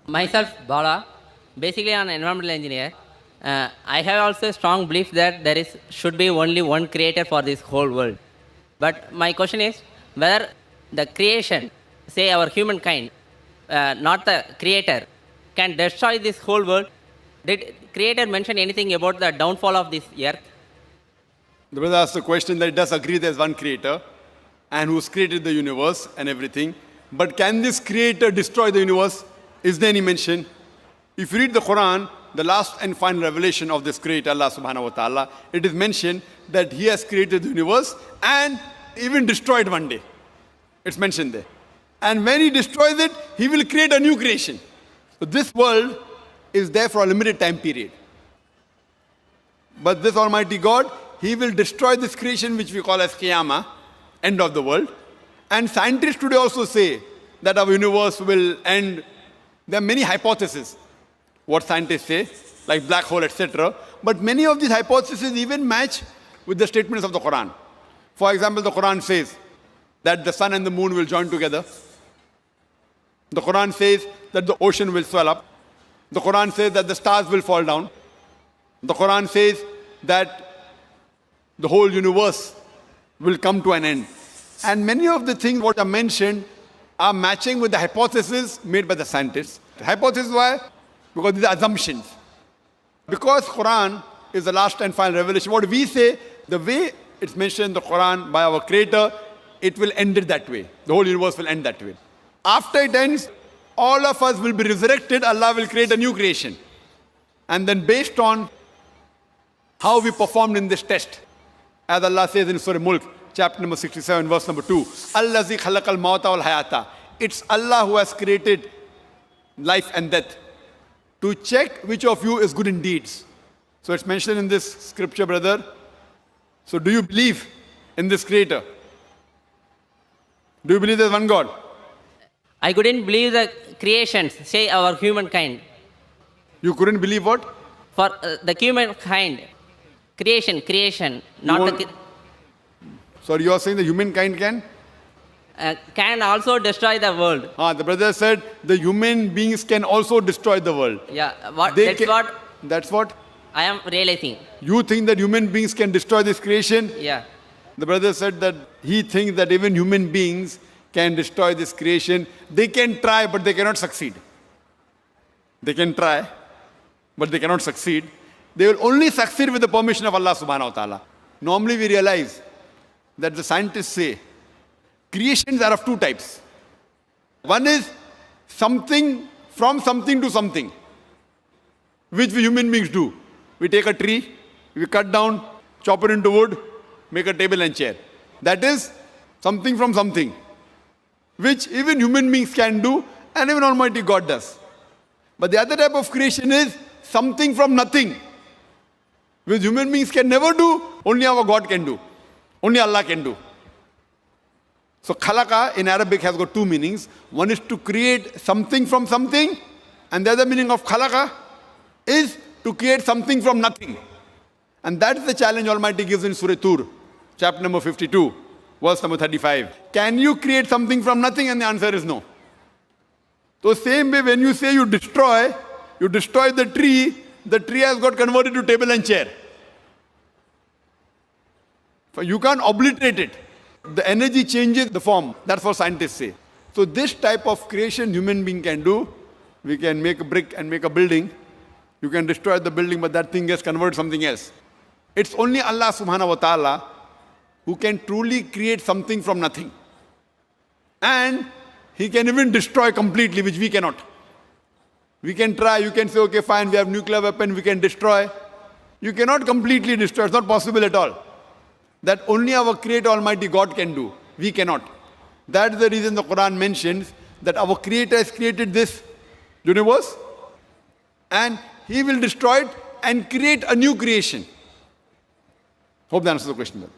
Myself, Bala, basically an environmental engineer. I have also a strong belief that should be only one creator for this whole world. But my question is whether the creation, say our humankind, not the creator, can destroy this whole world. Did creator mention anything about the downfall of this earth? The brother asked the question that it does agree there's one creator and who's created the universe and everything. But can this creator destroy the universe? Is there any mention? If you read the Quran, the last and final revelation of this creator, Allah subhanahu wa ta'ala, it is mentioned that he has created the universe and even destroyed one day. It's mentioned there. And when he destroys it, he will create a new creation. So this world is there for a limited time period. But this Almighty God, he will destroy this creation which we call as Qiyamah, end of the world. And scientists today also say that our universe will end. There are many hypotheses, what scientists say, like black hole, etc. But many of these hypotheses even match with the statements of the Quran. For example, the Quran says that the sun and the moon will join together. The Quran says that the ocean will swell up. The Quran says that the stars will fall down. The Quran says that the whole universe will come to an end. And many of the things what are mentioned are matching with the hypotheses made by the scientists. The hypothesis why? Because these are assumptions. Because Quran is the last and final revelation, what we say, the way it's mentioned in the Quran by our Creator, it will end it that way. The whole universe will end that way. After it ends, all of us will be resurrected. Allah will create a new creation. And then based on how we performed in this test, as Allah says in Surah Mulk, chapter number 67, verse number 2, Allazi khalaqal mawta wal hayata. It's Allah who has created life and death to check which of you is good in deeds. So it's mentioned in this scripture, brother. So do you believe in this creator? Do you believe there's one God? I couldn't believe the creations, say our humankind. You couldn't believe what? For the humankind, creation, not the... Sorry, you are saying the humankind can also destroy the world. The brother said the human beings can also destroy the world. Yeah, That's what I am realizing. You think that human beings can destroy this creation? Yeah. The brother said that he thinks that even human beings can destroy this creation. They can try, but they cannot succeed. They can try, but they cannot succeed. They will only succeed with the permission of Allah subhanahu wa ta'ala. Normally we realize that the scientists say creations are of two types. One is something from something to something, which we human beings do. We take a tree, we cut down, chop it into wood, make a table and chair. That is something from something, which even human beings can do and even Almighty God does. But the other type of creation is something from nothing, which human beings can never do, only our God can do. Only Allah can do. So khalaqa in Arabic has got two meanings. One is to create something from something, and the other meaning of khalaqa is to create something from nothing. And that is the challenge Almighty gives in Surah Tur, chapter number 52, verse number 35. Can you create something from nothing? And the answer is no. So same way when you say you destroy the tree has got converted to table and chair. So you can't obliterate it. The energy changes the form. That's what scientists say. So this type of creation human being can do. We can make a brick and make a building. You can destroy the building, but that thing gets converted to something else. It's only Allah subhanahu wa ta'ala who can truly create something from nothing. And He can even destroy completely, which we cannot. We can try, you can say, okay, fine, we have nuclear weapon, we can destroy. You cannot completely destroy, it's not possible at all. That only our Creator Almighty God can do. We cannot. That's the reason the Quran mentions that our Creator has created this universe and He will destroy it and create a new creation. Hope that answers the question.